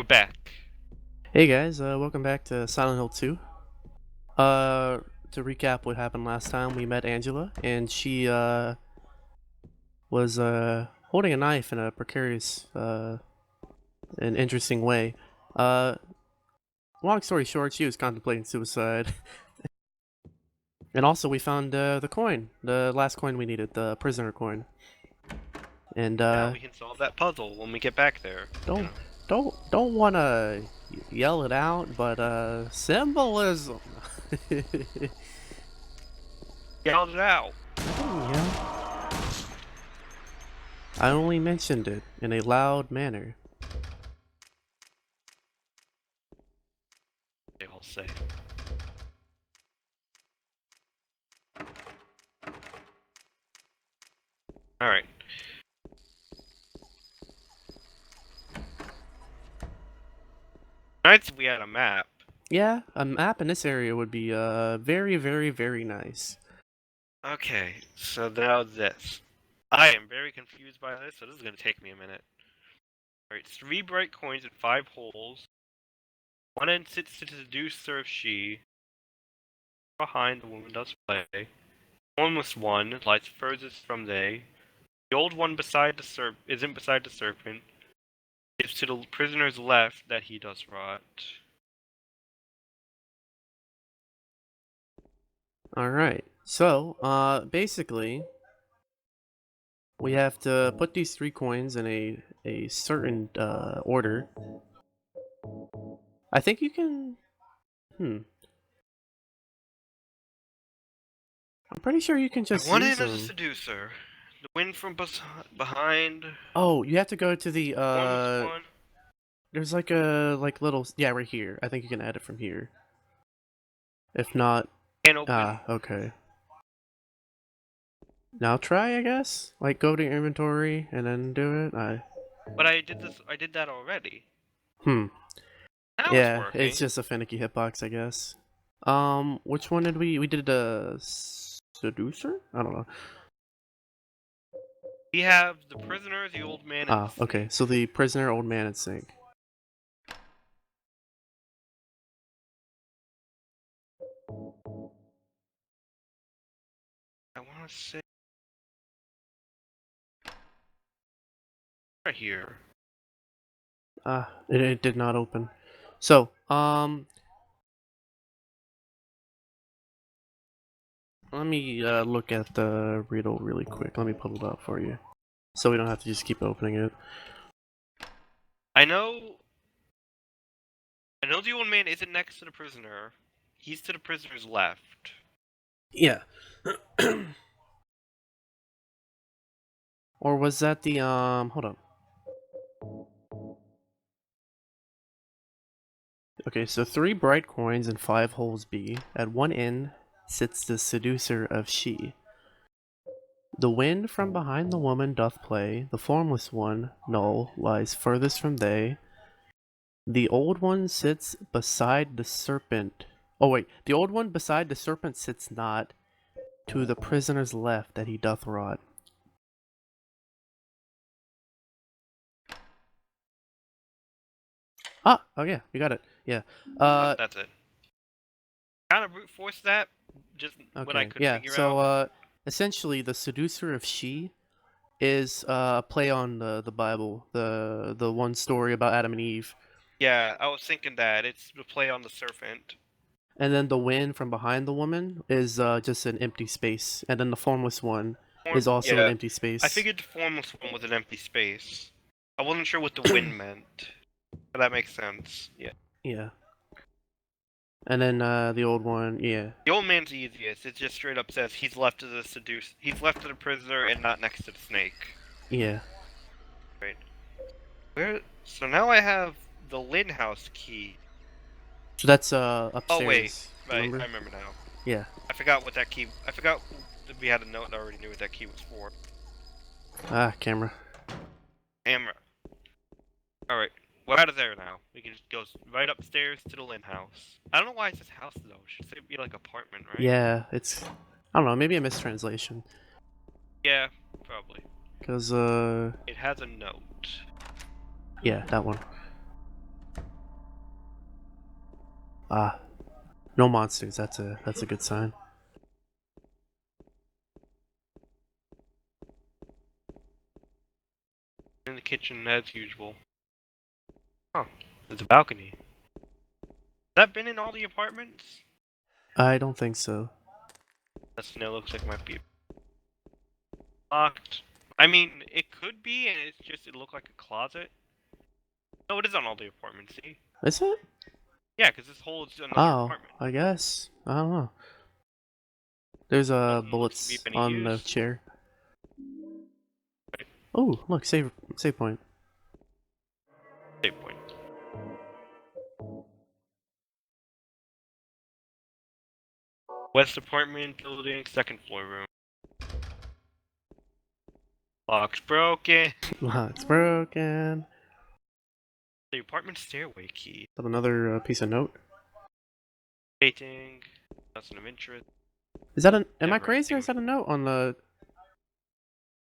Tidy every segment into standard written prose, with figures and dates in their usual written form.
back. Hey guys, welcome back to Silent Hill 2. To recap what happened last time, we met Angela, and she, was, holding a knife in a precarious, and interesting way. Uh, Long story short, she was contemplating suicide. And also we found, the coin, the last coin we needed, the prisoner coin. And, Now we can solve that puzzle when we get back there. don't, don't wanna yell it out, but, symbolism! Yell it out. Yeah. I only mentioned it in a loud manner. They all say. Alright. Nice if we had a map. Yeah, a map in this area would be very, very, very nice. Okay, so now this. I am very confused by this, so this is going to take me a minute. Alright, 3 bright coins and 5 holes. One end sits to seduce serve she. Behind the woman does play. Formless one lies furthest from they. The old one beside the isn't beside the serpent. It's to the prisoner's left that he does rot. Alright, so, basically, we have to put these 3 coins in a certain, order. I think you can... I'm pretty sure you can just One use end is a them. seducer. The wind from behind. Oh, you have to go to the, Formless one. there's like a, little... Yeah, right here. I think you can add it from here. If not... Can't open. Ah, okay. Now try, I guess? Like, go to your inventory and then do it? But I did that already. Hmm. Now it's Yeah, working. it's just a finicky hitbox, I guess. Which one did we did a seducer? I don't know. We have the prisoner, the old man, and the snake. Okay, so the prisoner, old man, and snake. I want to say right here. It did not open. So, let me look at the riddle really quick. Let me pull it up for you, so we don't have to just keep opening it. I know the old man isn't next to the prisoner. He's to the prisoner's left. Yeah. Or was that the hold on. Okay, so 3 bright coins and 5 holes B. At one end sits the seducer of she. The wind from behind the woman doth play. The formless one, null, lies furthest from they. The old one sits beside the serpent. Oh wait, the old one beside the serpent sits not. To the prisoner's left that he doth rot. Ah, oh yeah, we got it. Yeah. That's it. Kind of brute force that. Just what I Okay, could yeah. figure So out. essentially, the seducer of she is a play on the Bible, the one story about Adam and Eve. Yeah, I was thinking that it's the play on the serpent. And then the wind from behind the woman is just an empty space. And then the formless one is also an Yeah, empty I space. figured the formless one was an empty space. I wasn't sure what the wind meant, but that makes sense. Yeah. Yeah. And then the old one, yeah. The old man's easiest. It just straight up says he's left to the He's left to the prisoner and not next to the snake. Yeah. Right. Where? So now I have the Lynn house key. So that's Oh wait, upstairs. right. Remember? I remember now. Yeah. I forgot what that key. I forgot that we had a note that already knew what that key was for. Ah, camera. Camera. All right. We're out of there now. We can just go right upstairs to the Lynn house. I don't know why it says house though. It should say be like apartment, right? Yeah, it's... I don't know, maybe a mistranslation. Yeah, probably. Because, It has a note. yeah, that one. Ah, no monsters. That's a good sign. In the kitchen as usual. Huh. There's a balcony. Has that been in all the apartments? I don't think so. That snow looks like it might be locked. I mean, it could be, and it's just it looked like a closet. No, it is on all the apartments. See? Is it? Yeah, because this whole is another Oh, apartment. I guess. I don't know. There's Doesn't look to be bullets of any on the use. chair. Oh, look, save point. Save point. West apartment building, second floor room. Lock's broken. Lock's broken. The apartment stairway key. Got another piece of note. Dating. Person of interest. Is that an? Am I Never crazy or ending. is that a note on the?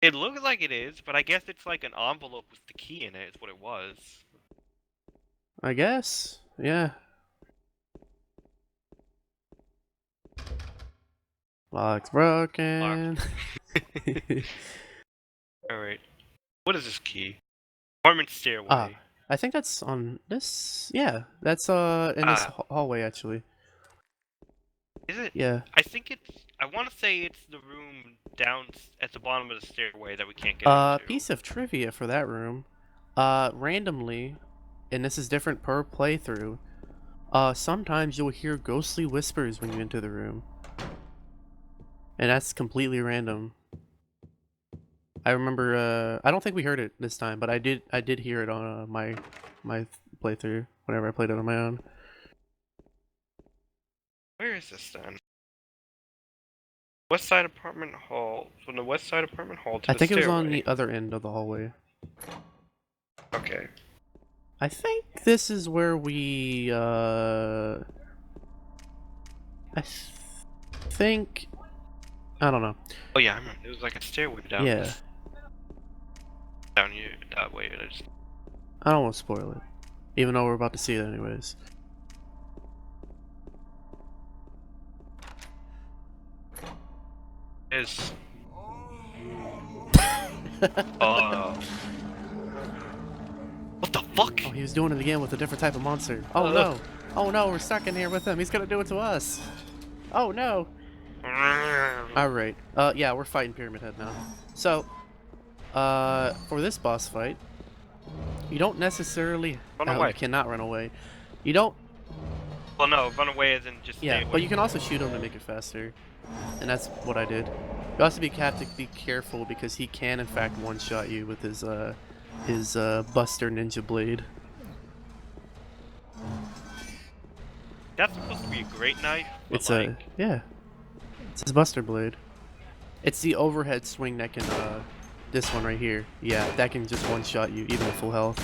It looks like it is, but I guess it's like an envelope with the key in it. Is what it was. I guess. Yeah. Lock's broken. Alright. What is this key? Apartment stairway. Ah, I think that's on this. Yeah, that's in this hallway actually. Is it? Yeah. I think it's. I want to say it's the room down at the bottom of the stairway that we can't get into. Piece of trivia for that room. Randomly, and this is different per playthrough. Sometimes you'll hear ghostly whispers when you enter the room, and that's completely random. I remember. I don't think we heard it this time, but I did hear it on my playthrough whenever I played it on my own. Where is this then? West side apartment hall. From the west side apartment hall to I the think it stairway. was on the other end of the hallway. Okay. I think this is where we think I don't know. Oh yeah, I remember. It was like a stairway down. Yeah. This, down here that way. I don't want to spoil it, even though we're about to see it anyways. Is. Oh. What the fuck? Oh, he was doing it again with a different type of monster. Oh no! Oh no! We're stuck in here with him. He's gonna do it to us. Oh no! All right. Yeah, we're fighting Pyramid Head now. So, for this boss fight, you don't necessarily Run away. You cannot run away. You don't. Well, no, run away as in just stay Yeah, away. but you can also shoot him to make it faster, and that's what I did. You also have to be careful because he can, in fact, one-shot you with his Buster Ninja Blade. That's supposed to be a great knife. But It's like, yeah, it's his Buster Blade. It's the overhead swing that can this one right here. Yeah, that can just one-shot you even at full health.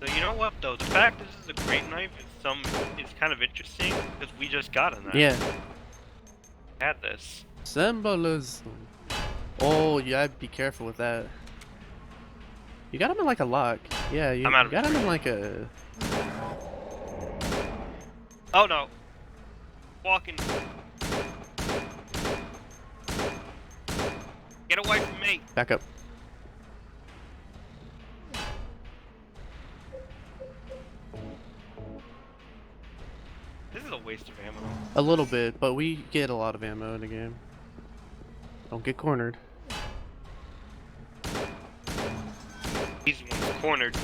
so you know what though? The fact this is a great knife is kind of interesting because we just got a knife. Yeah. Had this. Symbolism. Oh, yeah, be careful with that. You got him in like a lock. Yeah, you I'm out of got him range. in like a. Oh no. Walking. Get away from me. Back up. This is a waste of ammo. A little bit, but we get a lot of ammo in the game. Don't get cornered. He's the one who's cornered.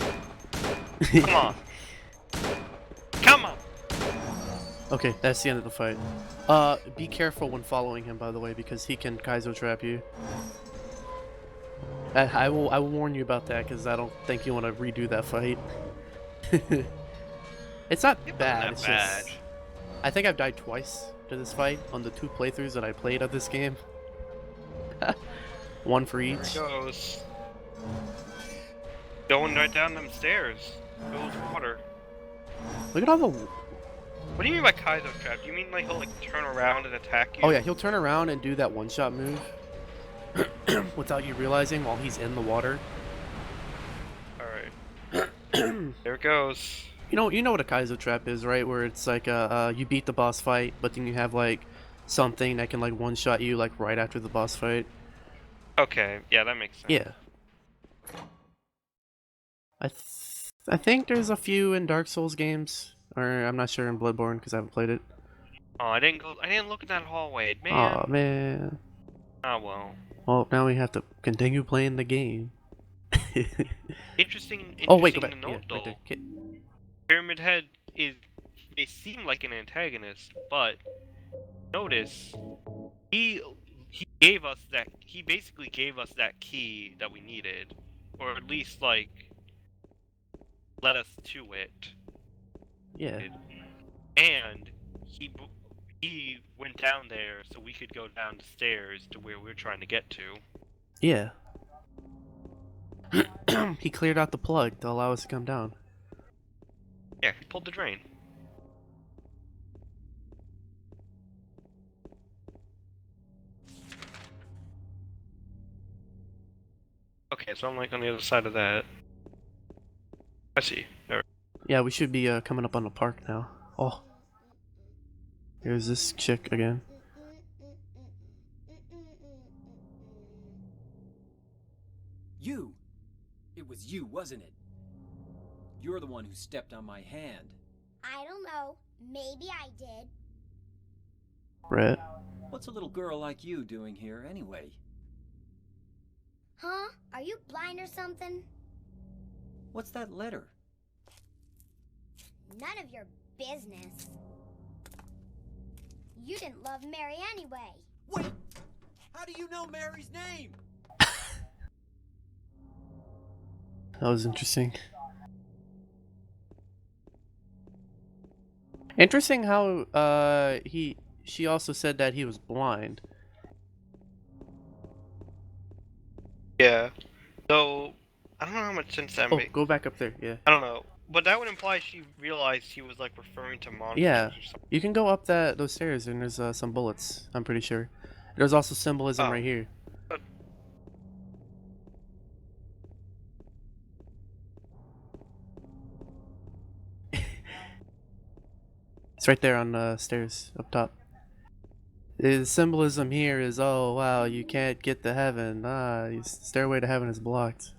Come on. Come on. Okay, that's the end of the fight. Be careful when following him, by the way, because he can Kaizo trap you. I will warn you about that because I don't think you want to redo that fight. It's not bad. It's just I think I've died twice to this fight on the 2 playthroughs that I played of this game. One for There each. he goes. Going right down them stairs. Goes water. Look at all the. What do you mean by Kaizo trap? Do you mean like he'll like turn around and attack you? Oh yeah, he'll turn around and do that one-shot move without you realizing while he's in the water. Alright. There it goes. You know what a Kaizo trap is, right? Where it's like you beat the boss fight, but then you have like something that can like one-shot you like right after the boss fight. Okay, yeah, that makes sense. Yeah. I think there's a few in Dark Souls games, or I'm not sure in Bloodborne because I haven't played it. Oh, I didn't look at that hallway, man. Aw, man. Oh well. Well, now we have to continue playing the game. Interesting Oh wait, go to back. Yeah, note right though. there. Pyramid Head they seem like an antagonist, but notice he gave us that he basically gave us that key that we needed, or at least like led us to it. Yeah. And he went down there so we could go down the stairs to where we're trying to get to. Yeah. He cleared out the plug to allow us to come down. Yeah, he pulled the drain. Okay, so I'm like on the other side of that. I see. Alright. Yeah, we should be coming up on the park now. Oh. Here's this chick again. You! It was you, wasn't it? You're the one who stepped on my hand. I don't know. Maybe I did. Brett. What's a little girl like you doing here anyway? Huh? Are you blind or something? What's that letter? None of your business. You didn't love Mary anyway. Wait! How do you know Mary's name? That was interesting. Interesting how she also said that he was blind. Yeah. So I don't know how much sense that Oh, makes. go back up there. Yeah. I don't know. But that would imply she realized he was like referring to monsters Yeah. or something. You can go up those stairs and there's some bullets, I'm pretty sure. There's also symbolism Oh. right here. But- It's right there on the stairs up top. The symbolism here is, oh wow, you can't get to heaven. Your stairway to heaven is blocked.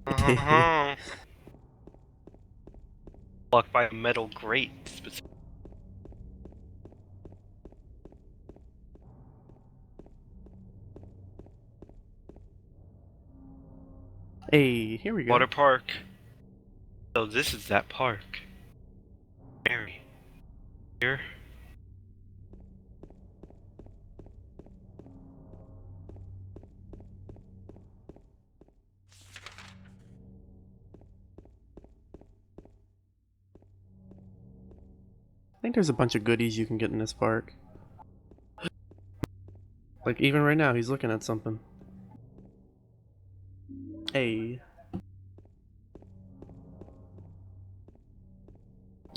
Uh-huh. Blocked by a metal grate. Hey, here we go. Water park. So this is that park. Mary. Here. I think there's a bunch of goodies you can get in this park. Like, even right now, he's looking at something. Hey.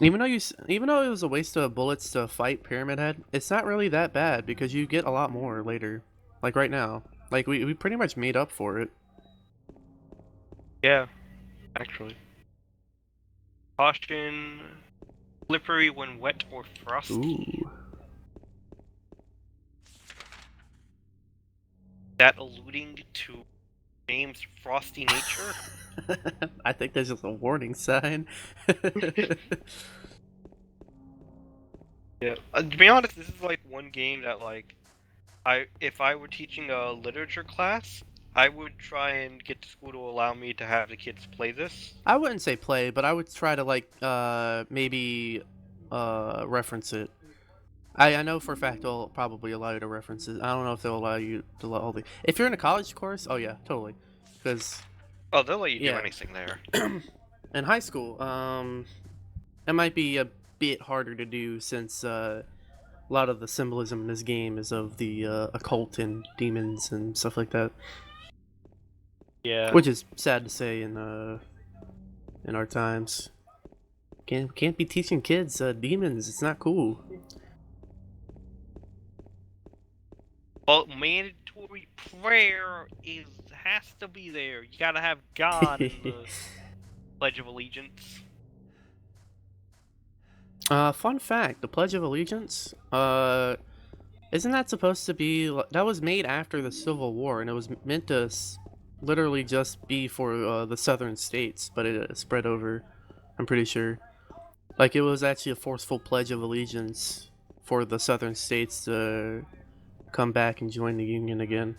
Even though it was a waste of bullets to fight Pyramid Head, it's not really that bad because you get a lot more later. Like right now. Like, we pretty much made up for it. Yeah. Actually. Caution. Slippery when wet or frosty. Ooh. That alluding to James' frosty nature? I think that's just a warning sign. Yeah. To be honest, this is like one game that like if I were teaching a literature class, I would try and get the school to allow me to have the kids play this. I wouldn't say play, but I would try to like maybe reference it. I know for a fact they'll probably allow you to reference it. I don't know if they'll allow you to let all the. If you're in a college course, oh yeah, totally. Because Oh, they'll let you do Yeah. anything there. in high school, it might be a bit harder to do since a lot of the symbolism in this game is of the occult and demons and stuff like that. Yeah. Which is sad to say in our times. Can't be teaching kids demons. It's not cool. Well, mandatory prayer has to be there. You gotta have God in the Pledge of Allegiance. Fun fact: the Pledge of Allegiance. Isn't that supposed to be that was made after the Civil War, and it was meant to literally just be for the southern states, but it spread over. I'm pretty sure. Like it was actually a forceful Pledge of Allegiance for the southern states to come back and join the Union again.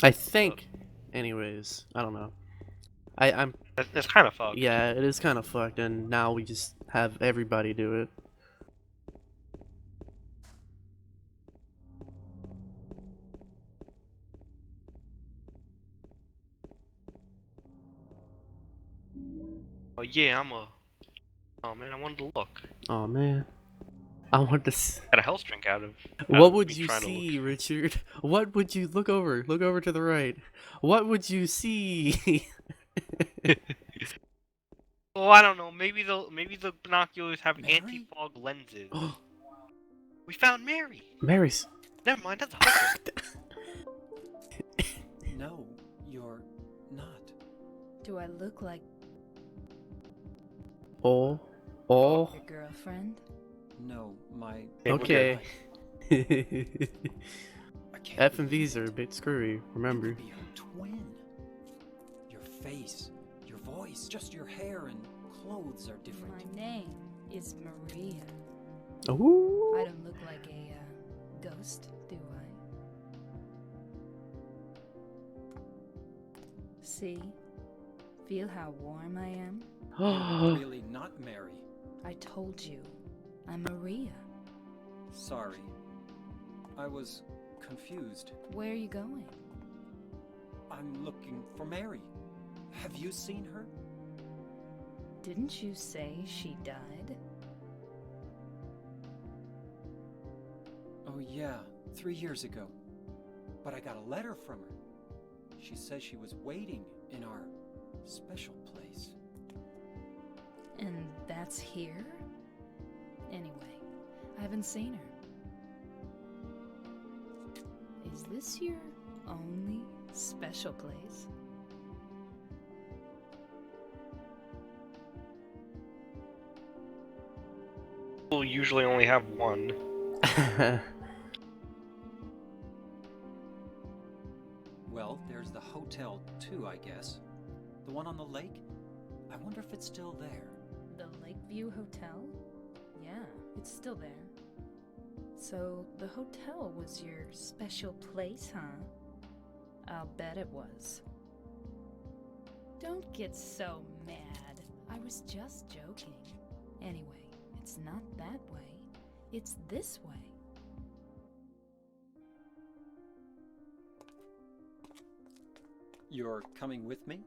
I think. Anyways, I don't know. I'm That's kind of fucked. yeah, it is kind of fucked, and now we just have everybody do it. Oh yeah, Oh man, I wanted to look. Oh man, I want to. Got a health drink out of. What would me you trying to see, look. Richard? What would you look over? Look over to the right. What would you see? Oh, I don't know. Maybe the binoculars have Mary? anti-fog lenses. We found Mary. Mary's. Never mind, that's a hooker. No, you're not. Do I look like Oh. your girlfriend? No, my. Yeah, we're Okay. I can't F and believe V's are a it. bit screwy. You Remember. could be her twin. Your face, your voice, just your hair and clothes are different. My name is Maria. Ooh. I don't look like a ghost, do I? See? Feel how warm I am? You're really not Mary. I told you, I'm Maria. Sorry. I was confused. Where are you going? I'm looking for Mary. Have you seen her? Didn't you say she died? Oh, yeah, 3 years ago. But I got a letter from her. She says she was waiting in our special place. And that's here? Anyway, I haven't seen her. Is this your only special place? We'll usually only have one. Well, there's the hotel too, I guess. The one on the lake? I wonder if it's still there. The Lakeview Hotel? Yeah, it's still there. So, the hotel was your special place, huh? I'll bet it was. Don't get so mad. I was just joking. Anyway, it's not that way. It's this way. You're coming with me?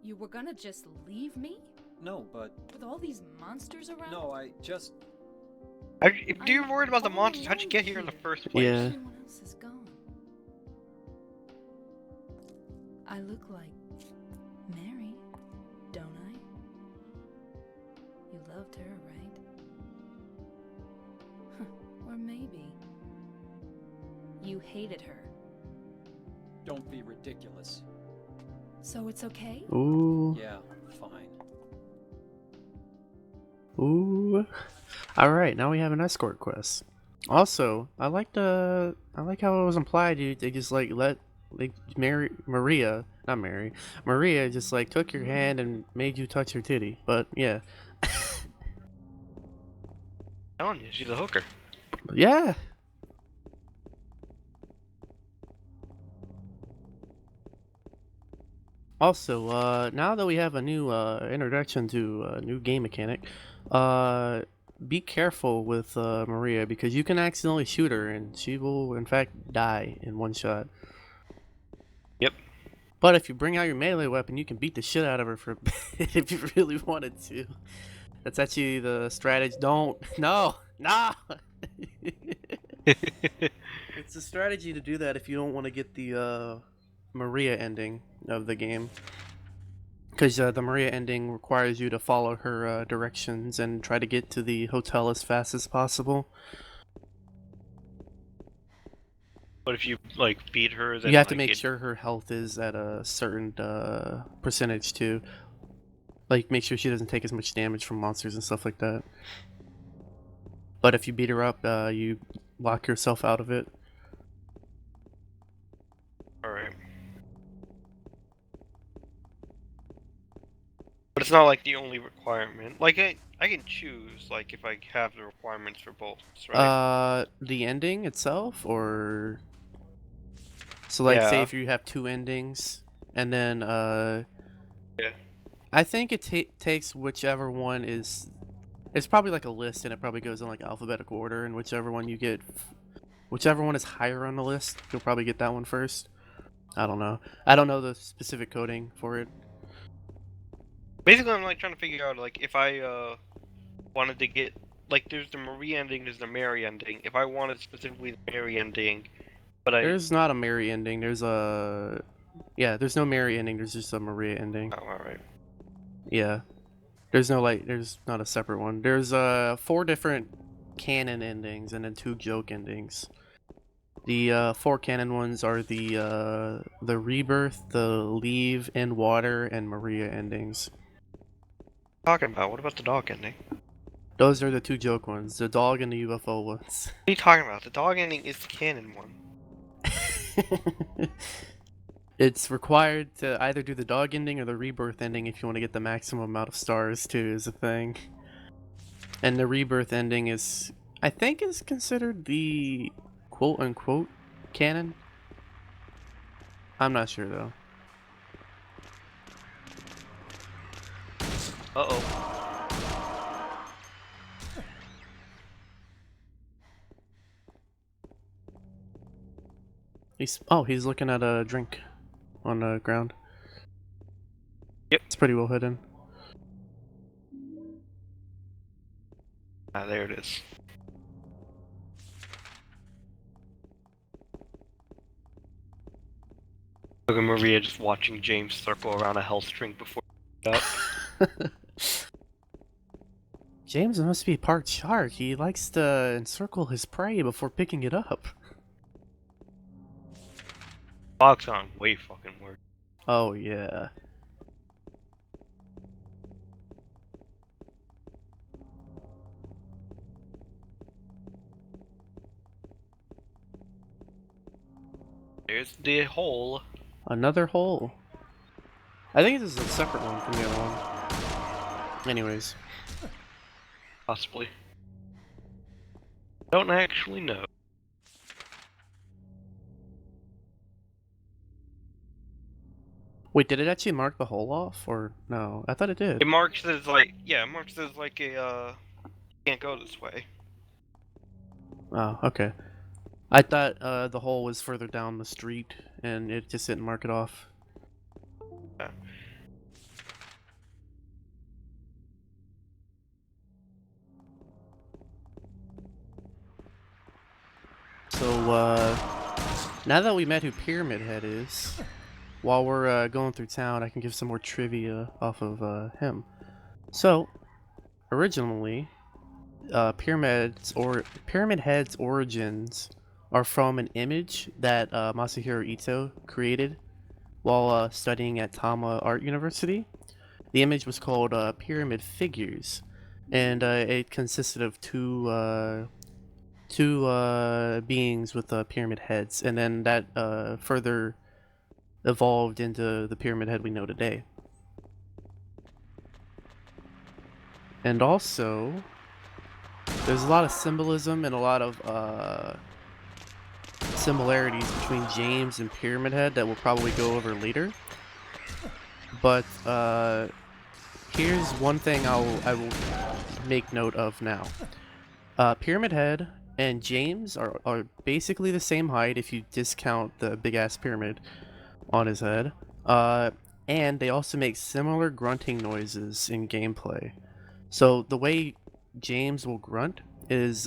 You were gonna just leave me? No, but. With all these monsters around? No, I just. If you're I'm worried about the all monsters, how'd you alone get here in the here. first place? Yeah. Everyone else is gone. I look like Mary, don't I? You loved her, right? Or maybe you hated her. Don't be ridiculous. So it's okay? Ooh. Yeah, fine. Ooh. Alright, now we have an escort quest. Also, I like how it was implied they just let Maria just like took your hand and made you touch her titty. But yeah. Telling you, she's a hooker. Yeah. Also, now that we have a new introduction to a new game mechanic, be careful with Maria because you can accidentally shoot her and she will in fact die in one shot. Yep. But if you bring out your melee weapon, you can beat the shit out of her for if you really wanted to. That's actually the strategy. No. It's a strategy to do that if you don't want to get the Maria ending of the game. Because the Maria ending requires you to follow her directions and try to get to the hotel as fast as possible. But if you like beat her, then You have to like, make sure her health is at a certain percentage too. Like, make sure she doesn't take as much damage from monsters and stuff like that. But if you beat her up, you lock yourself out of it. Alright. But it's not like the only requirement. Like I can choose like if I have the requirements for both, right? The ending itself, or so like say Yeah. if you have two endings, and then Yeah. I think it takes whichever one is. It's probably like a list, and it probably goes in like alphabetical order, and whichever one you get, whichever one is higher on the list, you'll probably get that one first. I don't know. I don't know the specific coding for it. Basically, I'm like trying to figure out like if I wanted to get like there's the Marie ending, there's the Mary ending. If I wanted specifically the Mary ending, but I There's not a Mary ending. There's a there's no Mary ending. There's just a Maria ending. oh, alright. Yeah. There's no like. There's not a separate one. There's 4 different canon endings and then 2 joke endings. The 4 canon ones are the rebirth, the leave, in water, and Maria endings. Talking about what about the dog ending? Those are the 2 joke ones. The dog and the UFO ones. What are you talking about? The dog ending is the canon one. It's required to either do the dog ending or the rebirth ending if you want to get the maximum amount of stars too, is a thing. And the rebirth ending is, I think, is considered the quote-unquote canon. I'm not sure though. Uh-oh. He's looking at a drink on the ground. Yep. It's pretty well hidden. Ah, there it is. Look at Maria just watching James circle around a health drink before up. James must be part shark. He likes to encircle his prey before picking it up. Fox on way fucking worse. Oh yeah. There's the hole. Another hole. I think this is a separate one from the other one. Anyways. Possibly. Don't actually know. Wait, did it actually mark the hole off, or no? I thought it did. It marks as like, yeah, it marks as like a, can't go this way. Oh, okay. I thought the hole was further down the street, and it just didn't mark it off. Yeah. So, now that we met who Pyramid Head is, while we're going through town, I can give some more trivia off of him. So, originally, Pyramid Head's origins are from an image that Masahiro Ito created while studying at Tama Art University. The image was called Pyramid Figures, and it consisted of two beings with pyramid heads, and then that further evolved into the pyramid head we know today. And also, there's a lot of symbolism and a lot of similarities between James and Pyramid Head that we'll probably go over later. But here's one thing I will make note of now. Pyramid Head and James are basically the same height if you discount the big ass pyramid on his head. And they also make similar grunting noises in gameplay. So the way James will grunt is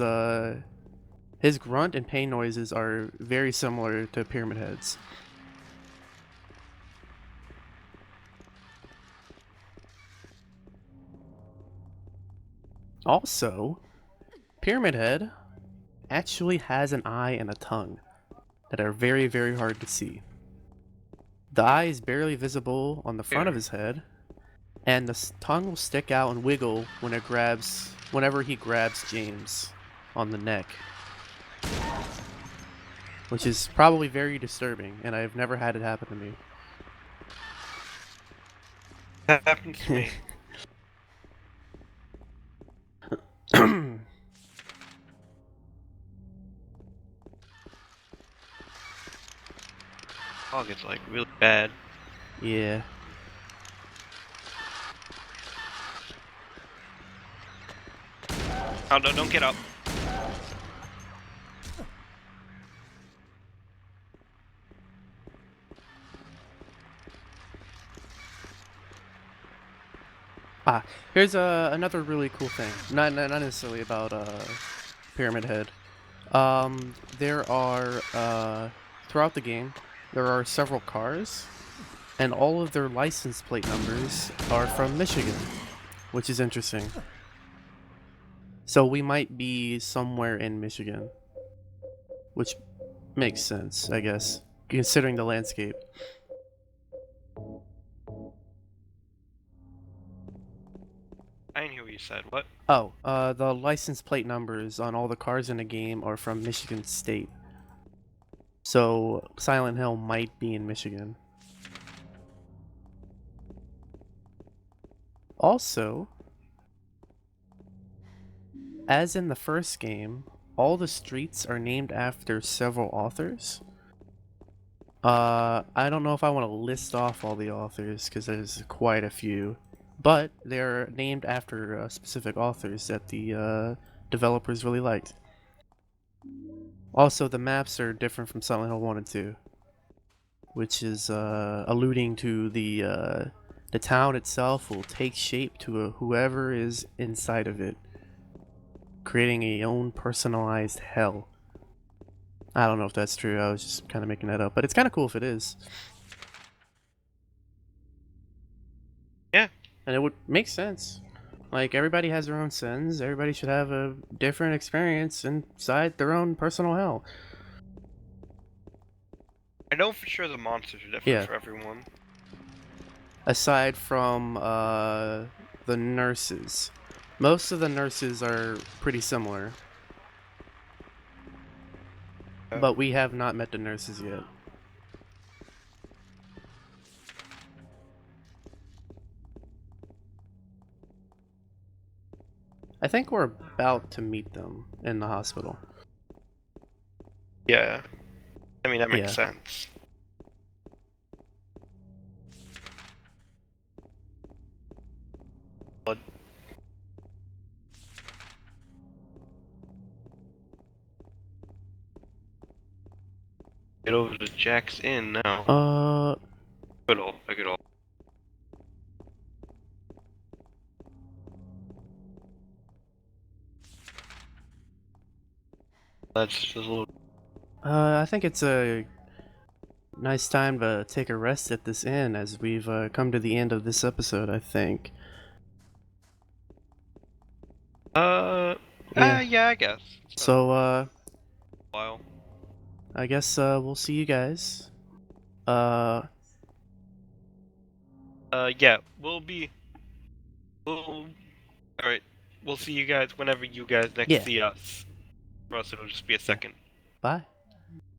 his grunt and pain noises are very similar to Pyramid Head's. Also, Pyramid Head actually has an eye and a tongue that are very, very hard to see. The eye is barely visible on the front of his head, and the tongue will stick out and wiggle whenever he grabs James on the neck, which is probably very disturbing, and I've never had it happen to me. That happens to me. Fog is like really bad. Yeah. Oh no, don't get up. Here's another really cool thing. Not necessarily about Pyramid Head. There are throughout the game, there are several cars, and all of their license plate numbers are from Michigan, which is interesting. So we might be somewhere in Michigan, which makes sense, I guess, considering the landscape. I didn't hear what you said. What? Oh, the license plate numbers on all the cars in the game are from Michigan State. So Silent Hill might be in Michigan. Also, as in the first game, all the streets are named after several authors. I don't know if I want to list off all the authors because there's quite a few, but they're named after specific authors that the developers really liked. Also, the maps are different from Silent Hill 1 and 2, which is alluding to the town itself will take shape to whoever is inside of it, creating a own personalized hell. I don't know if that's true, I was just kind of making that up, but it's kind of cool if it is. Yeah. And it would make sense. Like, everybody has their own sins, everybody should have a different experience inside their own personal hell. I know for sure the monsters are different Yeah. for everyone. Aside from the nurses. Most of the nurses are pretty similar. But we have not met the nurses yet. I think we're about to meet them in the hospital. Yeah. I mean, that makes Yeah. sense. Blood. Get over to Jack's Inn now. Good old. That's just a little. I think it's a nice time to take a rest at this inn as we've come to the end of this episode, I think. Yeah, I guess. So, While. I guess we'll see you guys. Yeah, alright. We'll see you guys whenever you guys next Yeah. see us. For us, it'll just be a second. Bye.